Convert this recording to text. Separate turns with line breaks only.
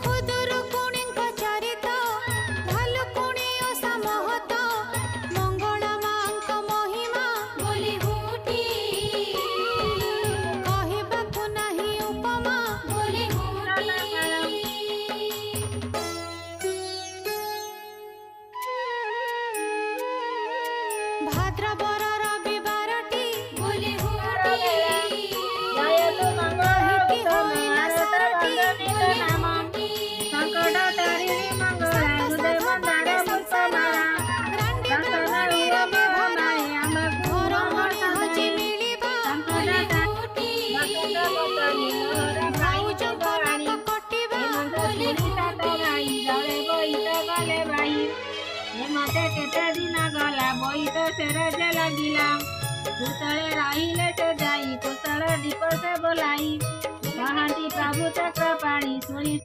खुदुरुकुणीଙ୍କ चरित भालुकुणी ओषा महत मंगला मांक महिमा बोली हुटी कहबाकू नहीं उपमा बोली भाद्रवर रविवारटी बोली हुटी
मते केते दिन गला बोईत सेरज लागिला कुशले रहिले से जाई कुशल दीप से बोलाई कहांती प्रभु चक्र पाणी सुनी